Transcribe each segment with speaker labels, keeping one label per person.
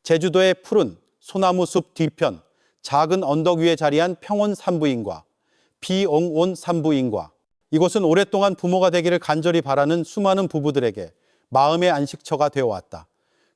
Speaker 1: 제주도의 푸른 소나무 숲 뒤편 작은 언덕 위에 자리한 평원 산부인과, 비옹온 산부인과. 이곳은 오랫동안 부모가 되기를 간절히 바라는 수많은 부부들에게 마음의 안식처가 되어왔다.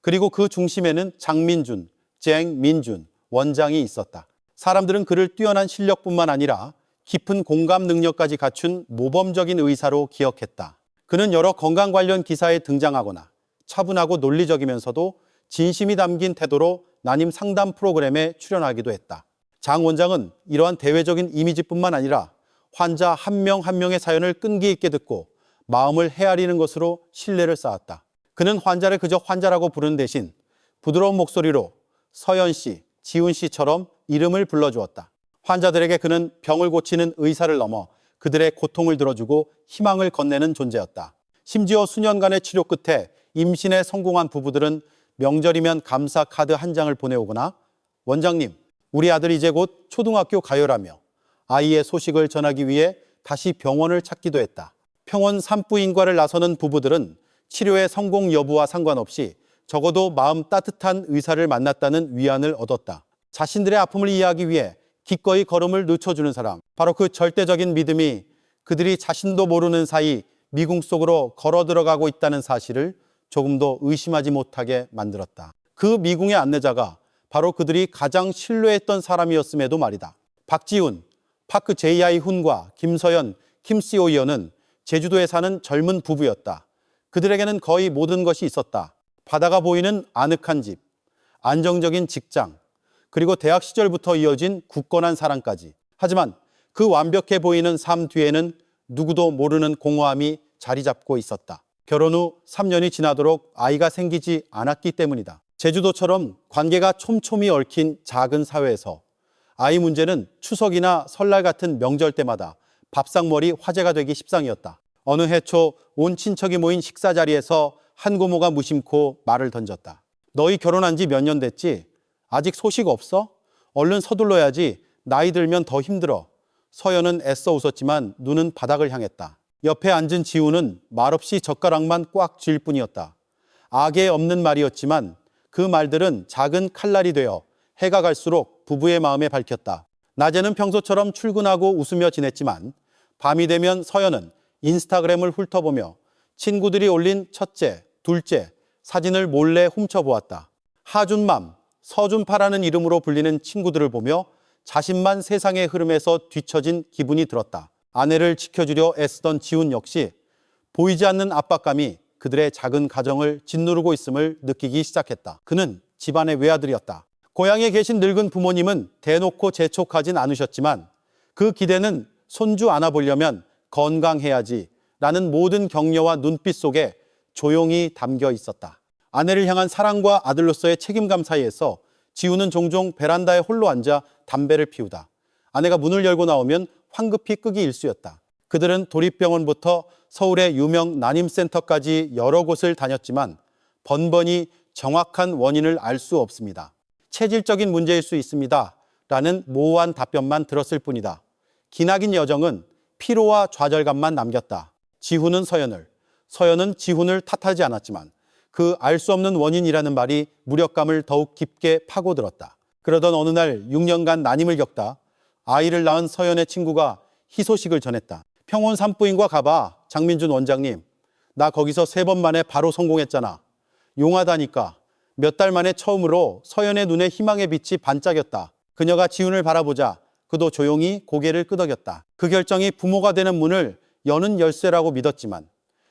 Speaker 1: 그리고 그 중심에는 장민준, 쟁민준 원장이 있었다. 사람들은 그를 뛰어난 실력뿐만 아니라 깊은 공감 능력까지 갖춘 모범적인 의사로 기억했다. 그는 여러 건강 관련 기사에 등장하거나 차분하고 논리적이면서도 진심이 담긴 태도로 난임 상담 프로그램에 출연하기도 했다. 장 원장은 이러한 대외적인 이미지뿐만 아니라 환자 한 명 한 명의 사연을 끈기 있게 듣고 마음을 헤아리는 것으로 신뢰를 쌓았다. 그는 환자를 그저 환자라고 부르는 대신 부드러운 목소리로 서연 씨, 지훈 씨처럼 이름을 불러주었다. 환자들에게 그는 병을 고치는 의사를 넘어 그들의 고통을 들어주고 희망을 건네는 존재였다. 심지어 수년간의 치료 끝에 임신에 성공한 부부들은 명절이면 감사 카드 한 장을 보내오거나 원장님, 우리 아들 이제 곧 초등학교 가요라며 아이의 소식을 전하기 위해 다시 병원을 찾기도 했다. 평원 산부인과를 나서는 부부들은 치료의 성공 여부와 상관없이 적어도 마음 따뜻한 의사를 만났다는 위안을 얻었다. 자신들의 아픔을 이해하기 위해 기꺼이 걸음을 늦춰주는 사람, 바로 그 절대적인 믿음이 그들이 자신도 모르는 사이 미궁 속으로 걸어 들어가고 있다는 사실을 조금도 의심하지 못하게 만들었다. 그 미궁의 안내자가 바로 그들이 가장 신뢰했던 사람이었음에도 말이다. 박지훈, 파크 JI 훈과 김서연, 김씨오이어는 제주도에 사는 젊은 부부였다. 그들에게는 거의 모든 것이 있었다. 바다가 보이는 아늑한 집, 안정적인 직장, 그리고 대학 시절부터 이어진 굳건한 사랑까지. 하지만 그 완벽해 보이는 삶 뒤에는 누구도 모르는 공허함이 자리 잡고 있었다. 결혼 후 3년이 지나도록 아이가 생기지 않았기 때문이다. 제주도처럼 관계가 촘촘히 얽힌 작은 사회에서 아이 문제는 추석이나 설날 같은 명절 때마다 밥상머리 화제가 되기 십상이었다. 어느 해 초 온 친척이 모인 식사 자리에서 한 고모가 무심코 말을 던졌다. 너희 결혼한 지 몇 년 됐지? 아직 소식 없어? 얼른 서둘러야지. 나이 들면 더 힘들어. 서연은 애써 웃었지만 눈은 바닥을 향했다. 옆에 앉은 지우는 말없이 젓가락만 꽉 쥘 뿐이었다. 악에 없는 말이었지만 그 말들은 작은 칼날이 되어 해가 갈수록 부부의 마음에 밝혔다. 낮에는 평소처럼 출근하고 웃으며 지냈지만 밤이 되면 서연은 인스타그램을 훑어보며 친구들이 올린 첫째, 둘째 사진을 몰래 훔쳐보았다. 하준맘, 서준파라는 이름으로 불리는 친구들을 보며 자신만 세상의 흐름에서 뒤처진 기분이 들었다. 아내를 지켜주려 애쓰던 지훈 역시 보이지 않는 압박감이 그들의 작은 가정을 짓누르고 있음을 느끼기 시작했다. 그는 집안의 외아들이었다. 고향에 계신 늙은 부모님은 대놓고 재촉하진 않으셨지만 그 기대는 손주 안아보려면 건강해야지 라는 모든 격려와 눈빛 속에 조용히 담겨 있었다. 아내를 향한 사랑과 아들로서의 책임감 사이에서 지우는 종종 베란다에 홀로 앉아 담배를 피우다. 아내가 문을 열고 나오면 황급히 끄기 일쑤였다. 그들은 도립병원부터 서울의 유명 난임센터까지 여러 곳을 다녔지만 번번이 정확한 원인을 알 수 없습니다. 체질적인 문제일 수 있습니다. 라는 모호한 답변만 들었을 뿐이다. 기나긴 여정은 피로와 좌절감만 남겼다. 지훈은 서연을, 서연은 지훈을 탓하지 않았지만 그 알 수 없는 원인이라는 말이 무력감을 더욱 깊게 파고들었다. 그러던 어느 날 6년간 난임을 겪다 아이를 낳은 서연의 친구가 희소식을 전했다. 평원 산부인과 가봐. 장민준 원장님. 나 거기서 3번 만에 바로 성공했잖아. 용하다니까. 몇 달 만에 처음으로 서연의 눈에 희망의 빛이 반짝였다. 그녀가 지훈을 바라보자 그도 조용히 고개를 끄덕였다. 그 결정이 부모가 되는 문을 여는 열쇠라고 믿었지만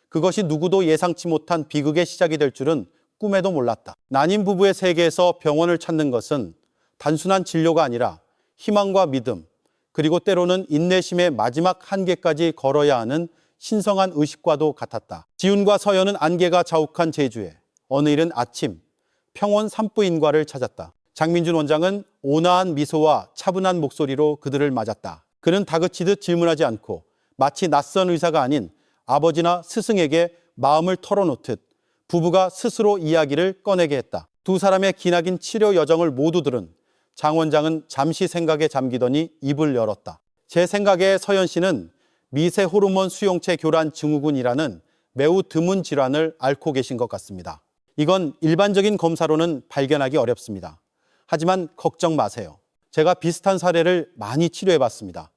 Speaker 1: 그것이 누구도 예상치 못한 비극의 시작이 될 줄은 꿈에도 몰랐다. 난임 부부의 세계에서 병원을 찾는 것은 단순한 진료가 아니라 희망과 믿음, 그리고 때로는 인내심의 마지막 한계까지 걸어야 하는 신성한 의식과도 같았다. 지훈과 서연은 안개가 자욱한 제주에 어느 이른 아침 평원 산부인과를 찾았다. 장민준 원장은 온화한 미소와 차분한 목소리로 그들을 맞았다. 그는 다그치듯 질문하지 않고 마치 낯선 의사가 아닌 아버지나 스승에게 마음을 털어놓듯 부부가 스스로 이야기를 꺼내게 했다. 두 사람의 기나긴 치료 여정을 모두 들은 장 원장은 잠시 생각에 잠기더니 입을 열었다. 제 생각에 서연 씨는 미세 호르몬 수용체 교란 증후군이라는 매우 드문 질환을 앓고 계신 것 같습니다. 이건 일반적인 검사로는 발견하기 어렵습니다. 하지만 걱정 마세요. 제가 비슷한 사례를 많이 치료해 봤습니다.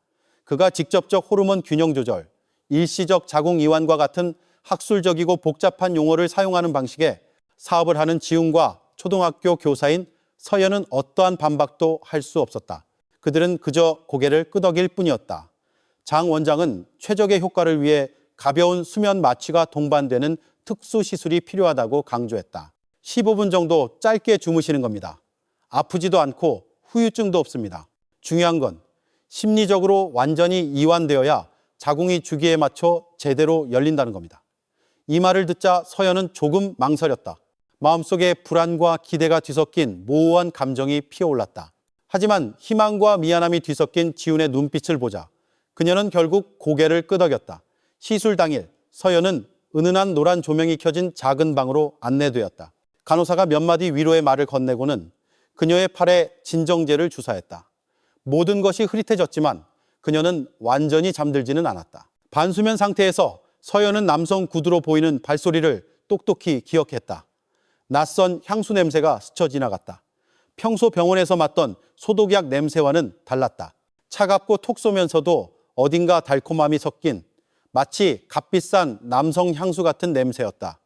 Speaker 1: 그가 직접적 호르몬 균형 조절, 일시적 자궁 이완과 같은 학술적이고 복잡한 용어를 사용하는 방식에 사업을 하는 지훈과 초등학교 교사인 서연은 어떠한 반박도 할 수 없었다. 그들은 그저 고개를 끄덕일 뿐이었다. 장 원장은 최적의 효과를 위해 가벼운 수면 마취가 동반되는 특수 시술이 필요하다고 강조했다. 15분 정도 짧게 주무시는 겁니다. 아프지도 않고 후유증도 없습니다. 중요한 건 심리적으로 완전히 이완되어야 자궁이 주기에 맞춰 제대로 열린다는 겁니다. 이 말을 듣자 서연은 조금 망설였다. 마음속에 불안과 기대가 뒤섞인 모호한 감정이 피어올랐다. 하지만 희망과 미안함이 뒤섞인 지훈의 눈빛을 보자 그녀는 결국 고개를 끄덕였다. 시술 당일 서연은 은은한 노란 조명이 켜진 작은 방으로 안내되었다. 간호사가 몇 마디 위로의 말을 건네고는 그녀의 팔에 진정제를 주사했다. 모든 것이 흐릿해졌지만 그녀는 완전히 잠들지는 않았다. 반수면 상태에서 서연은 남성 구두로 보이는 발소리를 똑똑히 기억했다. 낯선 향수 냄새가 스쳐 지나갔다. 평소 병원에서 맡던 소독약 냄새와는 달랐다. 차갑고 톡 쏘면서도 어딘가 달콤함이 섞인 마치 값비싼 남성 향수 같은 냄새였다.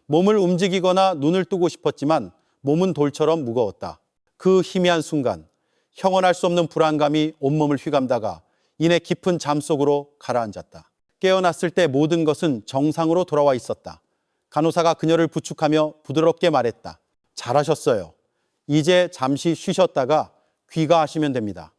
Speaker 1: 몸을 움직이거나 눈을 뜨고 싶었지만 몸은 돌처럼 무거웠다. 그 희미한 순간 형언할 수 없는 불안감이 온몸을 휘감다가 이내 깊은 잠 속으로 가라앉았다. 깨어났을 때 모든 것은 정상으로 돌아와 있었다. 간호사가 그녀를 부축하며 부드럽게 말했다. 잘하셨어요. 이제 잠시 쉬셨다가 귀가하시면 됩니다.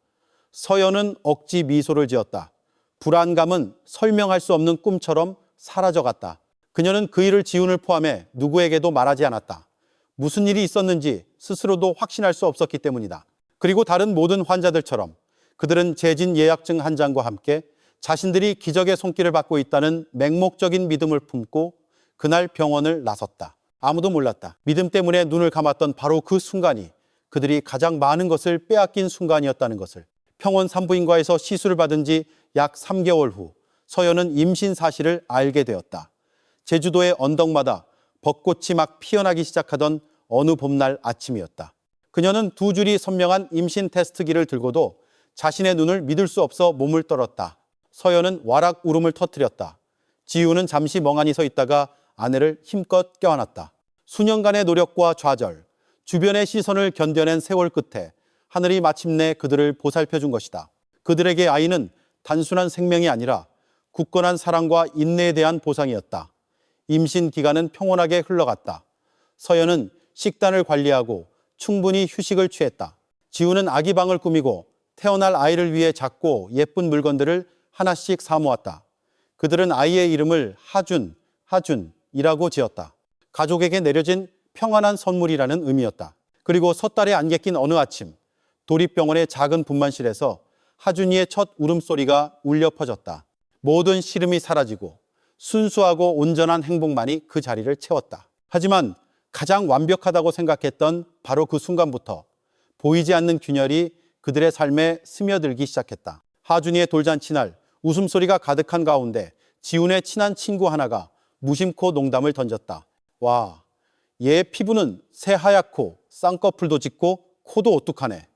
Speaker 1: 서연은 억지 미소를 지었다. 불안감은 설명할 수 없는 꿈처럼 사라져갔다. 그녀는 그 일을 지훈을 포함해 누구에게도 말하지 않았다. 무슨 일이 있었는지 스스로도 확신할 수 없었기 때문이다. 그리고 다른 모든 환자들처럼 그들은 재진 예약증 한 장과 함께 자신들이 기적의 손길을 받고 있다는 맹목적인 믿음을 품고 그날 병원을 나섰다. 아무도 몰랐다. 믿음 때문에 눈을 감았던 바로 그 순간이 그들이 가장 많은 것을 빼앗긴 순간이었다는 것을. 평원 산부인과에서 시술을 받은 지 약 3개월 후 서연은 임신 사실을 알게 되었다. 제주도의 언덕마다 벚꽃이 막 피어나기 시작하던 어느 봄날 아침이었다. 그녀는 두 줄이 선명한 임신 테스트기를 들고도 자신의 눈을 믿을 수 없어 몸을 떨었다. 서연은 와락 울음을 터뜨렸다. 지훈은 잠시 멍하니 서 있다가 아내를 힘껏 껴안았다. 수년간의 노력과 좌절, 주변의 시선을 견뎌낸 세월 끝에 하늘이 마침내 그들을 보살펴준 것이다. 그들에게 아이는 단순한 생명이 아니라 굳건한 사랑과 인내에 대한 보상이었다. 임신 기간은 평온하게 흘러갔다. 서연은 식단을 관리하고 충분히 휴식을 취했다. 지훈은 아기 방을 꾸미고 태어날 아이를 위해 작고 예쁜 물건들을 하나씩 사모았다. 그들은 아이의 이름을 하준이라고 지었다. 가족에게 내려진 평안한 선물이라는 의미였다. 그리고 섣달에 안개 낀 어느 아침 도립병원의 작은 분만실에서 하준이의 첫 울음소리가 울려 퍼졌다. 모든 시름이 사라지고 순수하고 온전한 행복만이 그 자리를 채웠다. 하지만 가장 완벽하다고 생각했던 바로 그 순간부터 보이지 않는 균열이 그들의 삶에 스며들기 시작했다. 하준이의 돌잔치날 웃음소리가 가득한 가운데 지훈의 친한 친구 하나가 무심코 농담을 던졌다. 와, 얘 피부는 새하얗고 쌍꺼풀도 짙고 코도 오뚝하네.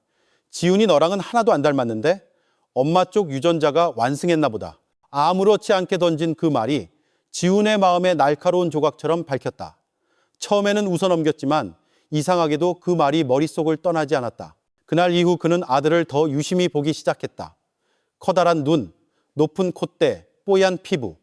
Speaker 1: 지훈이 너랑은 하나도 안 닮았는데? 엄마 쪽 유전자가 완승했나 보다. 아무렇지 않게 던진 그 말이 지훈의 마음에 날카로운 조각처럼 밝혔다. 처음에는 웃어넘겼지만 이상하게도 그 말이 머릿속을 떠나지 않았다. 그날 이후 그는 아들을 더 유심히 보기 시작했다. 커다란 눈, 높은 콧대, 뽀얀 피부.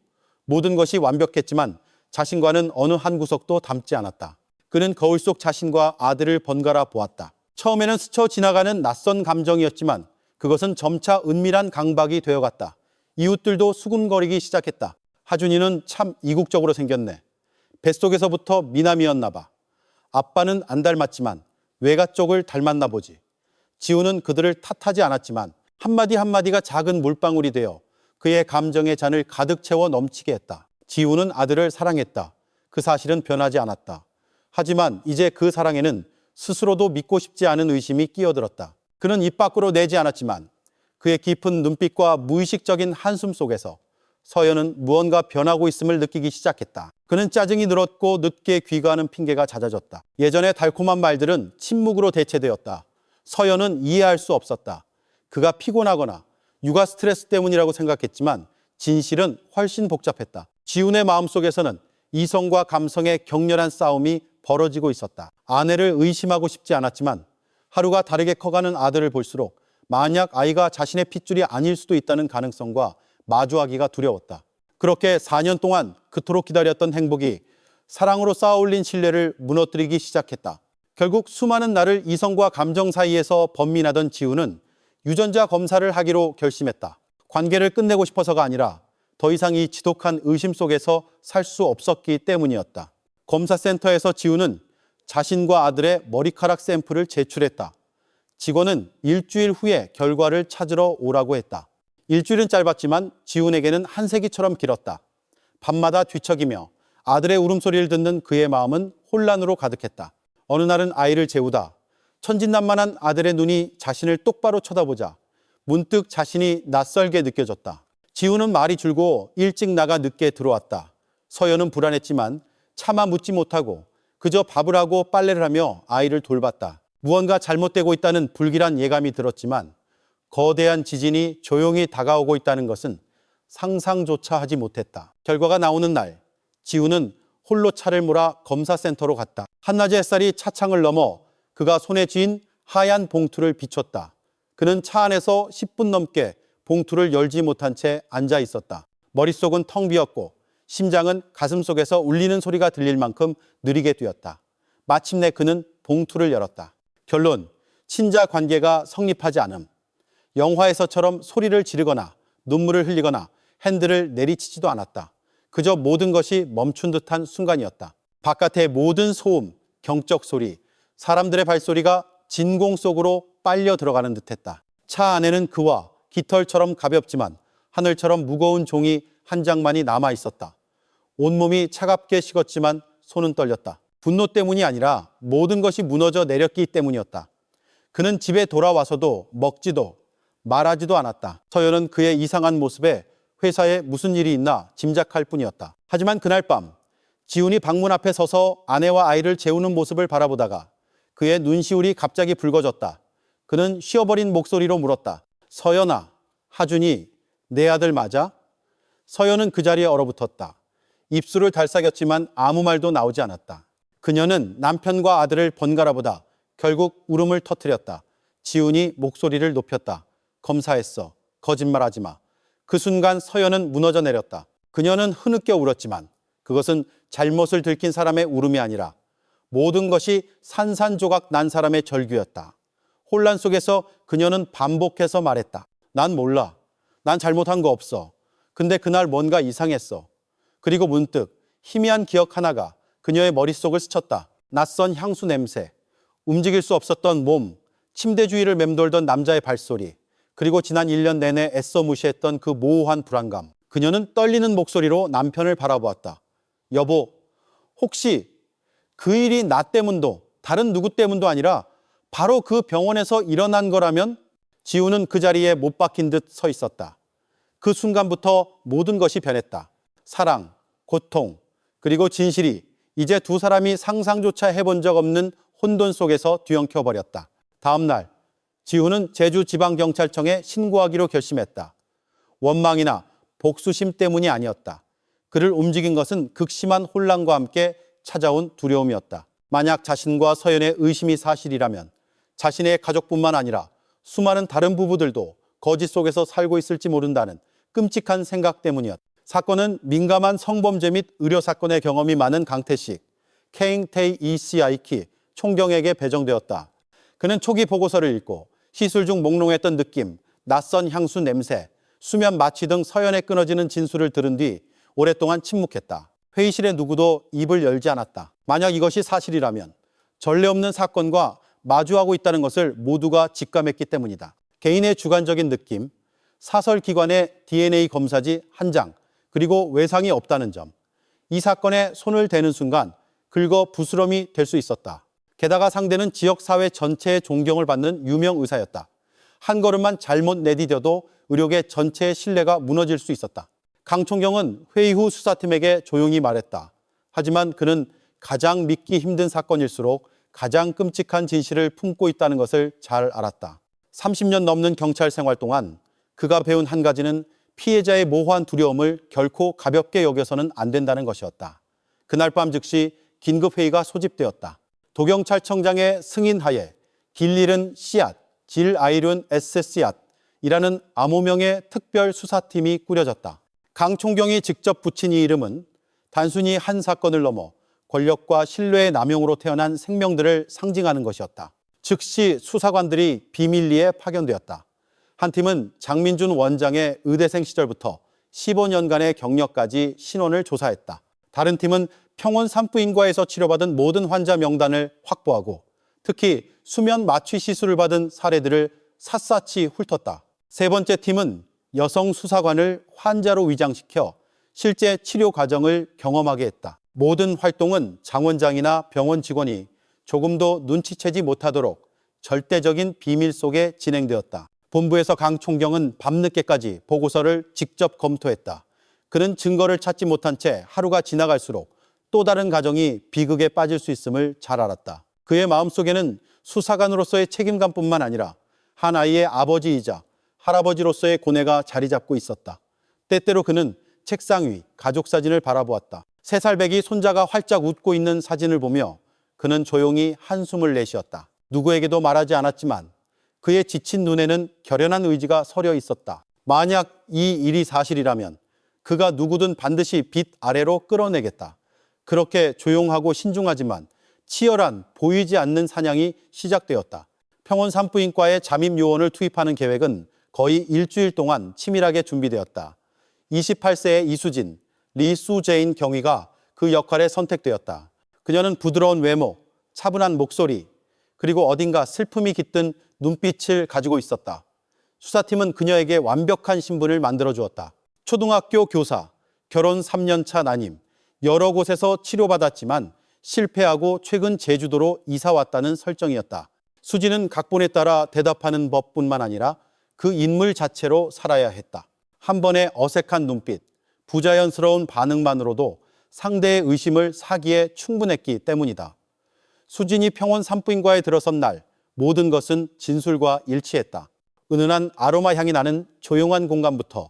Speaker 1: 모든 것이 완벽했지만 자신과는 어느 한 구석도 닮지 않았다. 그는 거울 속 자신과 아들을 번갈아 보았다. 처음에는 스쳐 지나가는 낯선 감정이었지만 그것은 점차 은밀한 강박이 되어갔다. 이웃들도 수군거리기 시작했다. 하준이는 참 이국적으로 생겼네. 뱃속에서부터 미남이었나 봐. 아빠는 안 닮았지만 외가 쪽을 닮았나 보지. 지훈은 그들을 탓하지 않았지만 한마디 한마디가 작은 물방울이 되어 그의 감정의 잔을 가득 채워 넘치게 했다. 지훈은 아들을 사랑했다. 그 사실은 변하지 않았다. 하지만 이제 그 사랑에는 스스로도 믿고 싶지 않은 의심이 끼어들었다. 그는 입 밖으로 내지 않았지만 그의 깊은 눈빛과 무의식적인 한숨 속에서 서연은 무언가 변하고 있음을 느끼기 시작했다. 그는 짜증이 늘었고 늦게 귀가하는 핑계가 잦아졌다. 예전의 달콤한 말들은 침묵으로 대체되었다. 서연은 이해할 수 없었다. 그가 피곤하거나 육아 스트레스 때문이라고 생각했지만 진실은 훨씬 복잡했다. 지훈의 마음속에서는 이성과 감성의 격렬한 싸움이 벌어지고 있었다. 아내를 의심하고 싶지 않았지만 하루가 다르게 커가는 아들을 볼수록 만약 아이가 자신의 핏줄이 아닐 수도 있다는 가능성과 마주하기가 두려웠다. 그렇게 4년 동안 그토록 기다렸던 행복이 사랑으로 쌓아올린 신뢰를 무너뜨리기 시작했다. 결국 수많은 날을 이성과 감정 사이에서 번민하던 지훈은 유전자 검사를 하기로 결심했다. 관계를 끝내고 싶어서가 아니라 더 이상 이 지독한 의심 속에서 살 수 없었기 때문이었다. 검사센터에서 지훈은 자신과 아들의 머리카락 샘플을 제출했다. 직원은 일주일 후에 결과를 찾으러 오라고 했다. 일주일은 짧았지만 지훈에게는 한 세기처럼 길었다. 밤마다 뒤척이며 아들의 울음소리를 듣는 그의 마음은 혼란으로 가득했다. 어느 날은 아이를 재우다 천진난만한 아들의 눈이 자신을 똑바로 쳐다보자 문득 자신이 낯설게 느껴졌다. 지훈은 말이 줄고 일찍 나가 늦게 들어왔다. 서연은 불안했지만 차마 묻지 못하고 그저 밥을 하고 빨래를 하며 아이를 돌봤다. 무언가 잘못되고 있다는 불길한 예감이 들었지만 거대한 지진이 조용히 다가오고 있다는 것은 상상조차 하지 못했다. 결과가 나오는 날, 지훈은 홀로 차를 몰아 검사센터로 갔다. 한낮의 햇살이 차창을 넘어 그가 손에 쥔 하얀 봉투를 비췄다. 그는 차 안에서 10분 넘게 봉투를 열지 못한 채 앉아 있었다. 머릿속은 텅 비었고 심장은 가슴속에서 울리는 소리가 들릴 만큼 느리게 뛰었다. 마침내 그는 봉투를 열었다. 결론, 친자 관계가 성립하지 않음. 영화에서처럼 소리를 지르거나 눈물을 흘리거나 핸들을 내리치지도 않았다. 그저 모든 것이 멈춘 듯한 순간이었다. 바깥의 모든 소음, 경적 소리, 사람들의 발소리가 진공 속으로 빨려 들어가는 듯했다. 차 안에는 그와 깃털처럼 가볍지만 하늘처럼 무거운 종이 한 장만이 남아 있었다. 온몸이 차갑게 식었지만 손은 떨렸다. 분노 때문이 아니라 모든 것이 무너져 내렸기 때문이었다. 그는 집에 돌아와서도 먹지도 말하지도 않았다. 서연은 그의 이상한 모습에 회사에 무슨 일이 있나 짐작할 뿐이었다. 하지만 그날 밤 지훈이 방문 앞에 서서 아내와 아이를 재우는 모습을 바라보다가 그의 눈시울이 갑자기 붉어졌다. 그는 쉬어버린 목소리로 물었다. 서연아, 하준이 내 아들 맞아? 서연은 그 자리에 얼어붙었다. 입술을 달싹였지만 아무 말도 나오지 않았다. 그녀는 남편과 아들을 번갈아 보다 결국 울음을 터뜨렸다. 지훈이 목소리를 높였다. 검사했어. 거짓말하지 마. 그 순간 서연은 무너져 내렸다. 그녀는 흐느껴 울었지만 그것은 잘못을 들킨 사람의 울음이 아니라 모든 것이 산산조각 난 사람의 절규였다. 혼란 속에서 그녀는 반복해서 말했다. 난 몰라. 난 잘못한 거 없어. 근데 그날 뭔가 이상했어. 그리고 문득 희미한 기억 하나가 그녀의 머릿속을 스쳤다. 낯선 향수 냄새, 움직일 수 없었던 몸, 침대 주위를 맴돌던 남자의 발소리, 그리고 지난 1년 내내 애써 무시했던 그 모호한 불안감. 그녀는 떨리는 목소리로 남편을 바라보았다. 여보, 혹시 그 일이 나 때문도 다른 누구 때문도 아니라 바로 그 병원에서 일어난 거라면? 지훈은 그 자리에 못 박힌 듯 서 있었다. 그 순간부터 모든 것이 변했다. 사랑, 고통, 그리고 진실이 이제 두 사람이 상상조차 해본 적 없는 혼돈 속에서 뒤엉켜 버렸다. 다음 날 지훈은 제주지방경찰청에 신고하기로 결심했다. 원망이나 복수심 때문이 아니었다. 그를 움직인 것은 극심한 혼란과 함께 찾아온 두려움이었다. 만약 자신과 서연의 의심이 사실이라면 자신의 가족뿐만 아니라 수많은 다른 부부들도 거짓 속에서 살고 있을지 모른다는 끔찍한 생각 때문이었다. 사건은 민감한 성범죄 및 의료사건의 경험이 많은 강태식, 케잉테이 ECI키 총경에게 배정되었다. 그는 초기 보고서를 읽고 시술 중 몽롱했던 느낌, 낯선 향수 냄새, 수면 마취 등 서연에 끊어지는 진술을 들은 뒤 오랫동안 침묵했다. 회의실의 누구도 입을 열지 않았다. 만약 이것이 사실이라면 전례 없는 사건과 마주하고 있다는 것을 모두가 직감했기 때문이다. 개인의 주관적인 느낌, 사설기관의 DNA 검사지 한 장, 그리고 외상이 없다는 점. 이 사건에 손을 대는 순간 긁어 부스럼이 될 수 있었다. 게다가 상대는 지역사회 전체의 존경을 받는 유명 의사였다. 한 걸음만 잘못 내디뎌도 의료계 전체의 신뢰가 무너질 수 있었다. 강 총경은 회의 후 수사팀에게 조용히 말했다. 하지만 그는 가장 믿기 힘든 사건일수록 가장 끔찍한 진실을 품고 있다는 것을 잘 알았다. 30년 넘는 경찰 생활 동안 그가 배운 한 가지는 피해자의 모호한 두려움을 결코 가볍게 여겨서는 안 된다는 것이었다. 그날 밤 즉시 긴급회의가 소집되었다. 도경찰청장의 승인하에 길일은 씨앗, 질 아이룬 에스 씨앗이라는 암호명의 특별 수사팀이 꾸려졌다. 강 총경이 직접 붙인 이 이름은 단순히 한 사건을 넘어 권력과 신뢰의 남용으로 태어난 생명들을 상징하는 것이었다. 즉시 수사관들이 비밀리에 파견되었다. 한 팀은 장민준 원장의 의대생 시절부터 15년간의 경력까지 신원을 조사했다. 다른 팀은 평원 산부인과에서 치료받은 모든 환자 명단을 확보하고 특히 수면 마취 시술을 받은 사례들을 샅샅이 훑었다. 세 번째 팀은 여성 수사관을 환자로 위장시켜 실제 치료 과정을 경험하게 했다. 모든 활동은 장 원장이나 병원 직원이 조금도 눈치채지 못하도록 절대적인 비밀 속에 진행되었다. 본부에서 강 총경은 밤늦게까지 보고서를 직접 검토했다. 그는 증거를 찾지 못한 채 하루가 지나갈수록 또 다른 가정이 비극에 빠질 수 있음을 잘 알았다. 그의 마음속에는 수사관으로서의 책임감뿐만 아니라 한 아이의 아버지이자 할아버지로서의 고뇌가 자리 잡고 있었다. 때때로 그는 책상 위 가족 사진을 바라보았다. 3살 배기 손자가 활짝 웃고 있는 사진을 보며 그는 조용히 한숨을 내쉬었다. 누구에게도 말하지 않았지만 그의 지친 눈에는 결연한 의지가 서려 있었다. 만약 이 일이 사실이라면 그가 누구든 반드시 빛 아래로 끌어내겠다. 그렇게 조용하고 신중하지만 치열한 보이지 않는 사냥이 시작되었다. 평원 산부인과에 잠입 요원을 투입하는 계획은 거의 일주일 동안 치밀하게 준비되었다. 28세의 이수진, 리수제인 경위가 그 역할에 선택되었다. 그녀는 부드러운 외모, 차분한 목소리, 그리고 어딘가 슬픔이 깃든 눈빛을 가지고 있었다. 수사팀은 그녀에게 완벽한 신분을 만들어 주었다. 초등학교 교사, 결혼 3년차 난임, 여러 곳에서 치료받았지만 실패하고 최근 제주도로 이사 왔다는 설정이었다. 수지는 각본에 따라 대답하는 법뿐만 아니라 그 인물 자체로 살아야 했다. 한 번의 어색한 눈빛, 부자연스러운 반응만으로도 상대의 의심을 사기에 충분했기 때문이다. 수진이 평원 산부인과에 들어선 날 모든 것은 진술과 일치했다. 은은한 아로마 향이 나는 조용한 공간부터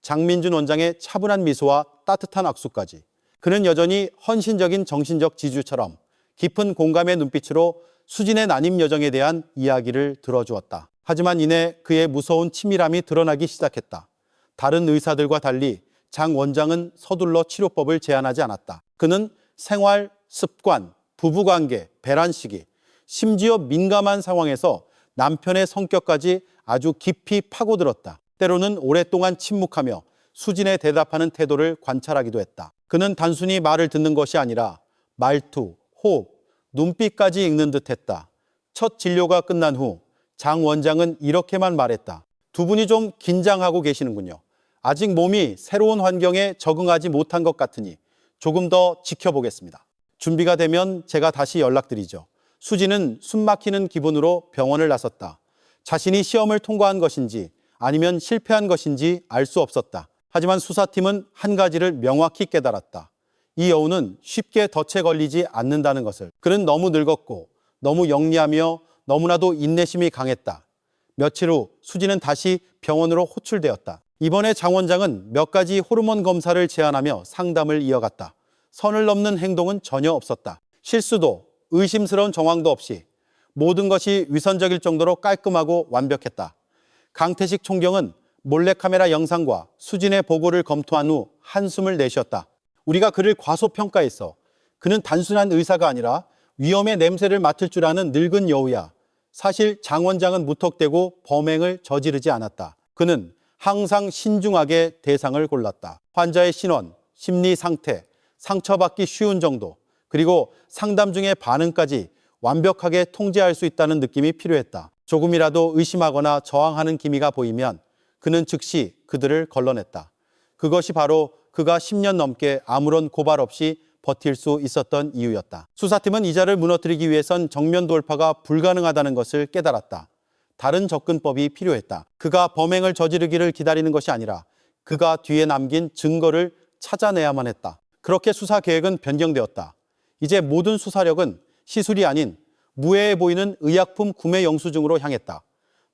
Speaker 1: 장민준 원장의 차분한 미소와 따뜻한 악수까지 그는 여전히 헌신적인 정신적 지주처럼 깊은 공감의 눈빛으로 수진의 난임 여정에 대한 이야기를 들어주었다. 하지만 이내 그의 무서운 치밀함이 드러나기 시작했다. 다른 의사들과 달리 장 원장은 서둘러 치료법을 제안하지 않았다. 그는 생활, 습관, 부부관계, 배란 시기, 심지어 민감한 상황에서 남편의 성격까지 아주 깊이 파고들었다. 때로는 오랫동안 침묵하며 수진에 대답하는 태도를 관찰하기도 했다. 그는 단순히 말을 듣는 것이 아니라 말투, 호흡, 눈빛까지 읽는 듯했다. 첫 진료가 끝난 후 장 원장은 이렇게만 말했다. 두 분이 좀 긴장하고 계시는군요. 아직 몸이 새로운 환경에 적응하지 못한 것 같으니 조금 더 지켜보겠습니다. 준비가 되면 제가 다시 연락드리죠. 수지는 숨막히는 기분으로 병원을 나섰다. 자신이 시험을 통과한 것인지 아니면 실패한 것인지 알 수 없었다. 하지만 수사팀은 한 가지를 명확히 깨달았다. 이 여우는 쉽게 덫에 걸리지 않는다는 것을. 그는 너무 늙었고 너무 영리하며 너무나도 인내심이 강했다. 며칠 후 수지는 다시 병원으로 호출되었다. 이번에 장 원장은 몇 가지 호르몬 검사를 제안하며 상담을 이어갔다. 선을 넘는 행동은 전혀 없었다. 실수도 의심스러운 정황도 없이 모든 것이 위선적일 정도로 깔끔하고 완벽했다. 강태식 총경은 몰래카메라 영상과 수진의 보고를 검토한 후 한숨을 내쉬었다. 우리가 그를 과소평가했어. 그는 단순한 의사가 아니라 위험의 냄새를 맡을 줄 아는 늙은 여우야. 사실 장 원장은 무턱대고 범행을 저지르지 않았다. 그는 항상 신중하게 대상을 골랐다. 환자의 신원, 심리 상태, 상처받기 쉬운 정도, 그리고 상담 중의 반응까지 완벽하게 통제할 수 있다는 느낌이 필요했다. 조금이라도 의심하거나 저항하는 기미가 보이면 그는 즉시 그들을 걸러냈다. 그것이 바로 그가 10년 넘게 아무런 고발 없이 버틸 수 있었던 이유였다. 수사팀은 이자를 무너뜨리기 위해선 정면 돌파가 불가능하다는 것을 깨달았다. 다른 접근법이 필요했다. 그가 범행을 저지르기를 기다리는 것이 아니라 그가 뒤에 남긴 증거를 찾아내야만 했다. 그렇게 수사 계획은 변경되었다. 이제 모든 수사력은 시술이 아닌 무해해 보이는 의약품 구매 영수증으로 향했다.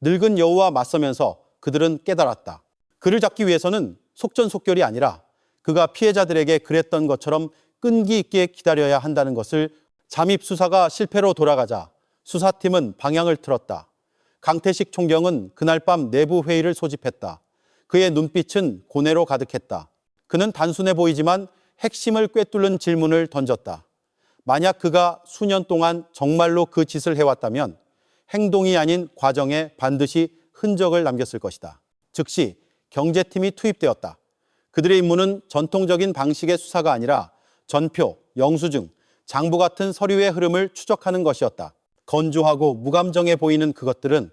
Speaker 1: 늙은 여우와 맞서면서 그들은 깨달았다. 그를 잡기 위해서는 속전속결이 아니라 그가 피해자들에게 그랬던 것처럼 끈기 있게 기다려야 한다는 것을. 잠입 수사가 실패로 돌아가자 수사팀은 방향을 틀었다. 강태식 총경은 그날 밤 내부 회의를 소집했다. 그의 눈빛은 고뇌로 가득했다. 그는 단순해 보이지만 핵심을 꿰뚫는 질문을 던졌다. 만약 그가 수년 동안 정말로 그 짓을 해왔다면 행동이 아닌 과정에 반드시 흔적을 남겼을 것이다. 즉시 경제팀이 투입되었다. 그들의 임무는 전통적인 방식의 수사가 아니라 전표, 영수증, 장부 같은 서류의 흐름을 추적하는 것이었다. 건조하고 무감정해 보이는 그것들은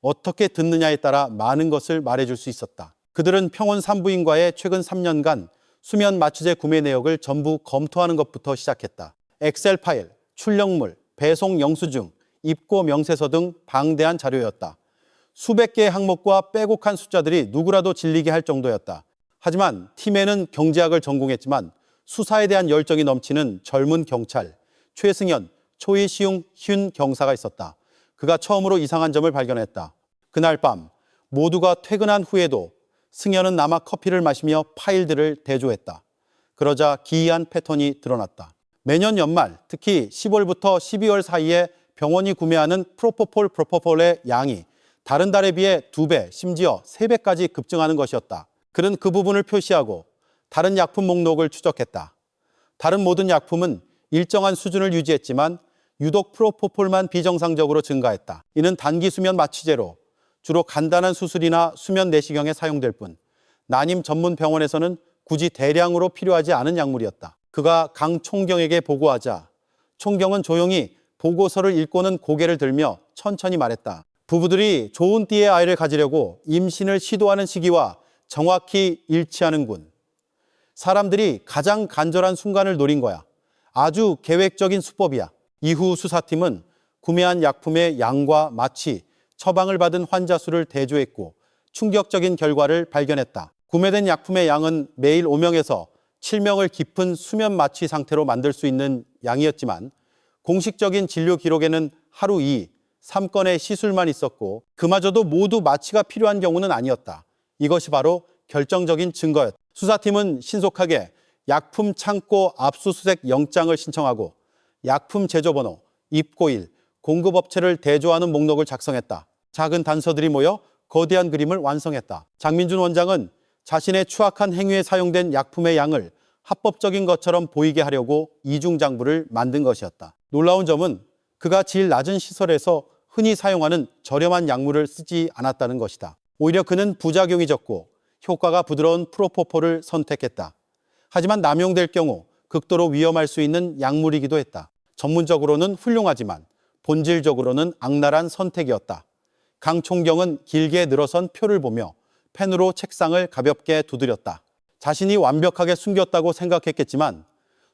Speaker 1: 어떻게 듣느냐에 따라 많은 것을 말해줄 수 있었다. 그들은 평원 산부인과의 최근 3년간 수면 마취제 구매 내역을 전부 검토하는 것부터 시작했다. 엑셀 파일, 출력물, 배송 영수증, 입고 명세서 등 방대한 자료였다. 수백 개의 항목과 빼곡한 숫자들이 누구라도 질리게 할 정도였다. 하지만 팀에는 경제학을 전공했지만 수사에 대한 열정이 넘치는 젊은 경찰, 최승현, 초이시웅 휜 경사가 있었다. 그가 처음으로 이상한 점을 발견했다. 그날 밤 모두가 퇴근한 후에도 승현은 남아 커피를 마시며 파일들을 대조했다. 그러자 기이한 패턴이 드러났다. 매년 연말, 특히 10월부터 12월 사이에 병원이 구매하는 프로포폴의 양이 다른 달에 비해 2배, 심지어 3배까지 급증하는 것이었다. 그는 그 부분을 표시하고 다른 약품 목록을 추적했다. 다른 모든 약품은 일정한 수준을 유지했지만 유독 프로포폴만 비정상적으로 증가했다. 이는 단기 수면 마취제로 주로 간단한 수술이나 수면 내시경에 사용될 뿐 난임 전문 병원에서는 굳이 대량으로 필요하지 않은 약물이었다. 그가 강 총경에게 보고하자 총경은 조용히 보고서를 읽고는 고개를 들며 천천히 말했다. 부부들이 좋은 띠의 아이를 가지려고 임신을 시도하는 시기와 정확히 일치하는군. 사람들이 가장 간절한 순간을 노린 거야. 아주 계획적인 수법이야. 이후 수사팀은 구매한 약품의 양과 마취, 처방을 받은 환자 수를 대조했고 충격적인 결과를 발견했다. 구매된 약품의 양은 매일 5명에서 7명을 깊은 수면 마취 상태로 만들 수 있는 양이었지만 공식적인 진료 기록에는 하루 2, 3건의 시술만 있었고 그마저도 모두 마취가 필요한 경우는 아니었다. 이것이 바로 결정적인 증거였다. 수사팀은 신속하게 약품 창고 압수수색 영장을 신청하고 약품 제조번호, 입고일, 공급업체를 대조하는 목록을 작성했다. 작은 단서들이 모여 거대한 그림을 완성했다. 장민준 원장은 자신의 추악한 행위에 사용된 약품의 양을 합법적인 것처럼 보이게 하려고 이중장부를 만든 것이었다. 놀라운 점은 그가 질 낮은 시설에서 흔히 사용하는 저렴한 약물을 쓰지 않았다는 것이다. 오히려 그는 부작용이 적고 효과가 부드러운 프로포폴을 선택했다. 하지만 남용될 경우 극도로 위험할 수 있는 약물이기도 했다. 전문적으로는 훌륭하지만 본질적으로는 악랄한 선택이었다. 강 총경은 길게 늘어선 표를 보며 펜으로 책상을 가볍게 두드렸다. 자신이 완벽하게 숨겼다고 생각했겠지만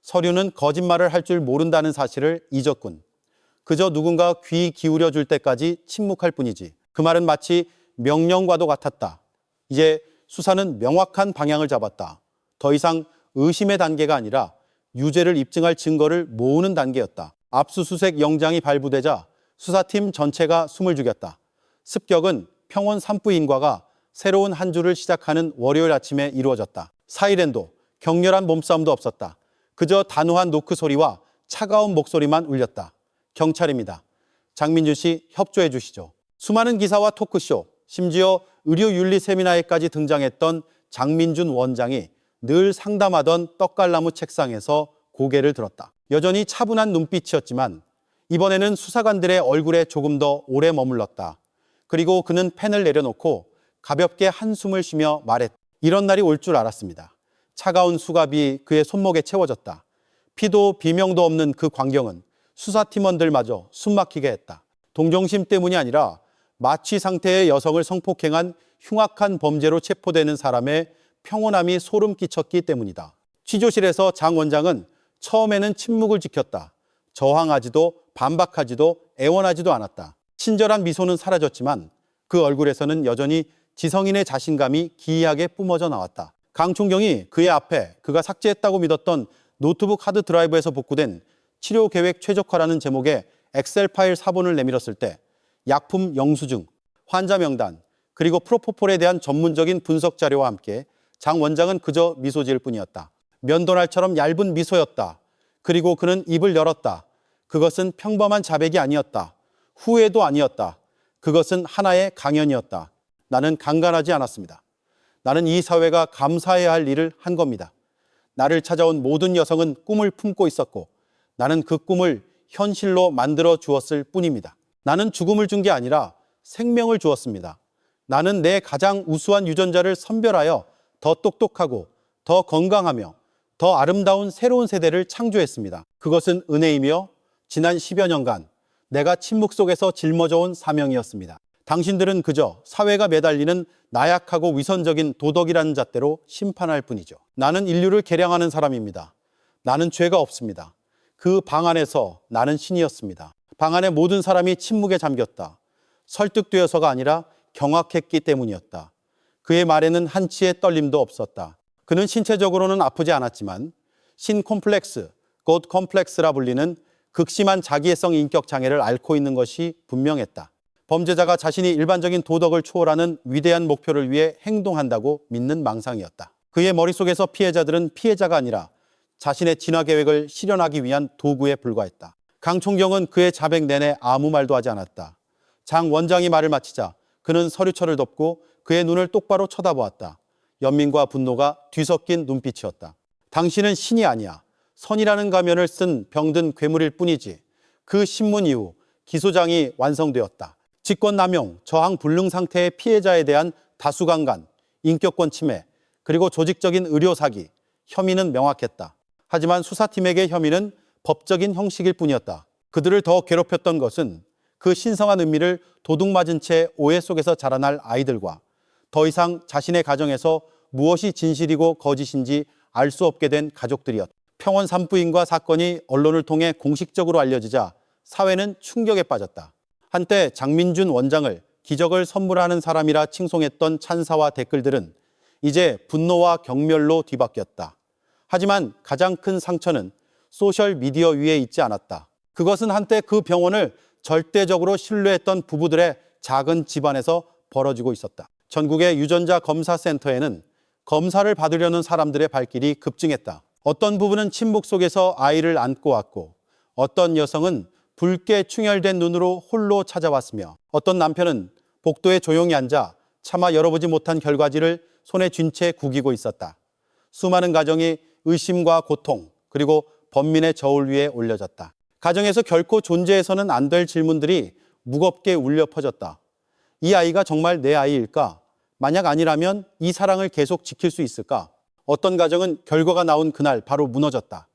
Speaker 1: 서류는 거짓말을 할 줄 모른다는 사실을 잊었군. 그저 누군가 귀 기울여 줄 때까지 침묵할 뿐이지. 그 말은 마치 명령과도 같았다. 이제 수사는 명확한 방향을 잡았다. 더 이상 의심의 단계가 아니라 유죄를 입증할 증거를 모으는 단계였다. 압수수색 영장이 발부되자 수사팀 전체가 숨을 죽였다. 습격은 평원 산부인과가 새로운 한 주를 시작하는 월요일 아침에 이루어졌다. 사이렌도 격렬한 몸싸움도 없었다. 그저 단호한 노크 소리와 차가운 목소리만 울렸다. 경찰입니다. 장민준 씨 협조해 주시죠. 수많은 기사와 토크쇼, 심지어 의료윤리 세미나에까지 등장했던 장민준 원장이 늘 상담하던 떡갈나무 책상에서 고개를 들었다. 여전히 차분한 눈빛이었지만 이번에는 수사관들의 얼굴에 조금 더 오래 머물렀다. 그리고 그는 펜을 내려놓고 가볍게 한숨을 쉬며 말했다. 이런 날이 올 줄 알았습니다. 차가운 수갑이 그의 손목에 채워졌다. 피도 비명도 없는 그 광경은 수사팀원들마저 숨막히게 했다. 동정심 때문이 아니라 마취 상태의 여성을 성폭행한 흉악한 범죄로 체포되는 사람의 평온함이 소름 끼쳤기 때문이다. 취조실에서 장 원장은 처음에는 침묵을 지켰다. 저항하지도 반박하지도 애원하지도 않았다. 친절한 미소는 사라졌지만 그 얼굴에서는 여전히 지성인의 자신감이 기이하게 뿜어져 나왔다. 강 총경이 그의 앞에 그가 삭제했다고 믿었던 노트북 하드 드라이브에서 복구된 치료 계획 최적화라는 제목의 엑셀 파일 사본을 내밀었을 때 약품 영수증, 환자 명단, 그리고 프로포폴에 대한 전문적인 분석 자료와 함께 장 원장은 그저 미소 지을 뿐이었다. 면도날처럼 얇은 미소였다. 그리고 그는 입을 열었다. 그것은 평범한 자백이 아니었다. 후회도 아니었다. 그것은 하나의 강연이었다. 나는 강간하지 않았습니다. 나는 이 사회가 감사해야 할 일을 한 겁니다. 나를 찾아온 모든 여성은 꿈을 품고 있었고 나는 그 꿈을 현실로 만들어 주었을 뿐입니다. 나는 죽음을 준 게 아니라 생명을 주었습니다. 나는 내 가장 우수한 유전자를 선별하여 더 똑똑하고 더 건강하며 더 아름다운 새로운 세대를 창조했습니다. 그것은 은혜이며 지난 10여 년간 내가 침묵 속에서 짊어져온 사명이었습니다. 당신들은 그저 사회가 매달리는 나약하고 위선적인 도덕이라는 잣대로 심판할 뿐이죠. 나는 인류를 개량하는 사람입니다. 나는 죄가 없습니다. 그 방 안에서 나는 신이었습니다. 방 안에 모든 사람이 침묵에 잠겼다. 설득되어서가 아니라 경악했기 때문이었다. 그의 말에는 한치의 떨림도 없었다. 그는 신체적으로는 아프지 않았지만 신콤플렉스, 곧 컴플렉스라 불리는 극심한 자기애성 인격 장애를 앓고 있는 것이 분명했다. 범죄자가 자신이 일반적인 도덕을 초월하는 위대한 목표를 위해 행동한다고 믿는 망상이었다. 그의 머릿속에서 피해자들은 피해자가 아니라 자신의 진화 계획을 실현하기 위한 도구에 불과했다. 강 총경은 그의 자백 내내 아무 말도 하지 않았다. 장 원장이 말을 마치자 그는 서류철을 덮고 그의 눈을 똑바로 쳐다보았다. 연민과 분노가 뒤섞인 눈빛이었다. 당신은 신이 아니야. 선이라는 가면을 쓴 병든 괴물일 뿐이지. 그 신문 이후 기소장이 완성되었다. 직권남용, 저항 불능 상태의 피해자에 대한 다수강간, 인격권 침해, 그리고 조직적인 의료 사기, 혐의는 명확했다. 하지만 수사팀에게 혐의는 법적인 형식일 뿐이었다. 그들을 더 괴롭혔던 것은 그 신성한 은밀을 도둑맞은 채 오해 속에서 자라날 아이들과 더 이상 자신의 가정에서 무엇이 진실이고 거짓인지 알 수 없게 된 가족들이었다. 평원 산부인과 사건이 언론을 통해 공식적으로 알려지자 사회는 충격에 빠졌다. 한때 장민준 원장을 기적을 선물하는 사람이라 칭송했던 찬사와 댓글들은 이제 분노와 경멸로 뒤바뀌었다. 하지만 가장 큰 상처는 소셜미디어 위에 있지 않았다. 그것은 한때 그 병원을 절대적으로 신뢰했던 부부들의 작은 집안에서 벌어지고 있었다. 전국의 유전자 검사 센터에는 검사를 받으려는 사람들의 발길이 급증했다. 어떤 부부는 침묵 속에서 아이를 안고 왔고 어떤 여성은 붉게 충혈된 눈으로 홀로 찾아왔으며 어떤 남편은 복도에 조용히 앉아 차마 열어보지 못한 결과지를 손에 쥔 채 구기고 있었다. 수많은 가정이 의심과 고통 그리고 번민의 저울 위에 올려졌다. 가정에서 결코 존재해서는 안 될 질문들이 무겁게 울려 퍼졌다. 이 아이가 정말 내 아이일까? 만약 아니라면 이 사랑을 계속 지킬 수 있을까? 어떤 가정은 결과가 나온 그날 바로 무너졌다.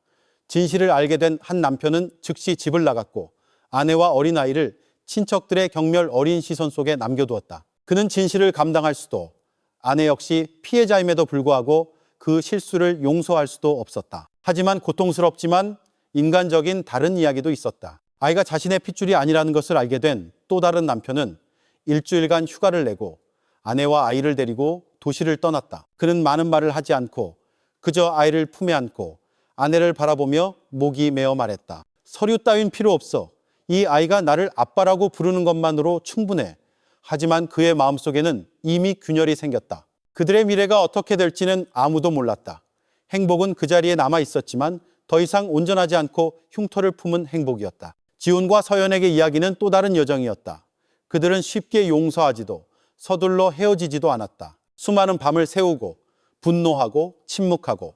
Speaker 1: 진실을 알게 된 한 남편은 즉시 집을 나갔고 아내와 어린아이를 친척들의 경멸 어린 시선 속에 남겨두었다. 그는 진실을 감당할 수도 아내 역시 피해자임에도 불구하고 그 실수를 용서할 수도 없었다. 하지만 고통스럽지만 인간적인 다른 이야기도 있었다. 아이가 자신의 핏줄이 아니라는 것을 알게 된 또 다른 남편은 일주일간 휴가를 내고 아내와 아이를 데리고 도시를 떠났다. 그는 많은 말을 하지 않고 그저 아이를 품에 안고 아내를 바라보며 목이 메어 말했다. 서류 따윈 필요 없어. 이 아이가 나를 아빠라고 부르는 것만으로 충분해. 하지만 그의 마음속에는 이미 균열이 생겼다. 그들의 미래가 어떻게 될지는 아무도 몰랐다. 행복은 그 자리에 남아 있었지만 더 이상 온전하지 않고 흉터를 품은 행복이었다. 지훈과 서연에게 이야기는 또 다른 여정이었다. 그들은 쉽게 용서하지도 서둘러 헤어지지도 않았다. 수많은 밤을 새우고 분노하고 침묵하고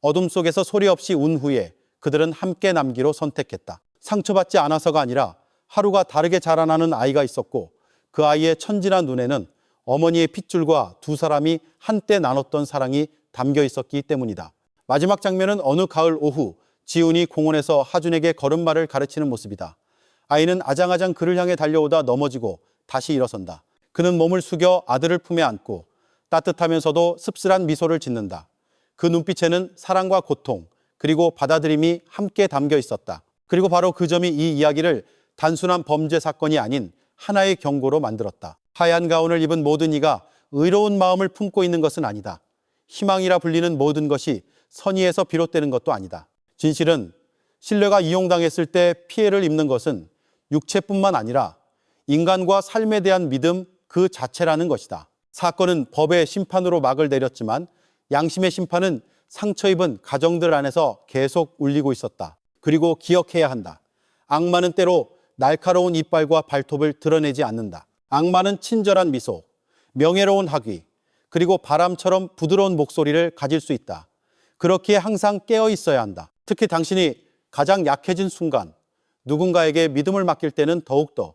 Speaker 1: 어둠 속에서 소리 없이 운 후에 그들은 함께 남기로 선택했다. 상처받지 않아서가 아니라 하루가 다르게 자라나는 아이가 있었고 그 아이의 천진한 눈에는 어머니의 핏줄과 두 사람이 한때 나눴던 사랑이 담겨 있었기 때문이다. 마지막 장면은 어느 가을 오후 지훈이 공원에서 하준에게 걸음마를 가르치는 모습이다. 아이는 아장아장 그를 향해 달려오다 넘어지고 다시 일어선다. 그는 몸을 숙여 아들을 품에 안고 따뜻하면서도 씁쓸한 미소를 짓는다. 그 눈빛에는 사랑과 고통 그리고 받아들임이 함께 담겨 있었다. 그리고 바로 그 점이 이 이야기를 단순한 범죄 사건이 아닌 하나의 경고로 만들었다. 하얀 가운을 입은 모든 이가 의로운 마음을 품고 있는 것은 아니다. 희망이라 불리는 모든 것이 선의에서 비롯되는 것도 아니다. 진실은 신뢰가 이용당했을 때 피해를 입는 것은 육체뿐만 아니라 인간과 삶에 대한 믿음 그 자체라는 것이다. 사건은 법의 심판으로 막을 내렸지만 양심의 심판은 상처 입은 가정들 안에서 계속 울리고 있었다. 그리고 기억해야 한다. 악마는 때로 날카로운 이빨과 발톱을 드러내지 않는다. 악마는 친절한 미소, 명예로운 학위, 그리고 바람처럼 부드러운 목소리를 가질 수 있다. 그렇기에 항상 깨어 있어야 한다. 특히 당신이 가장 약해진 순간, 누군가에게 믿음을 맡길 때는 더욱더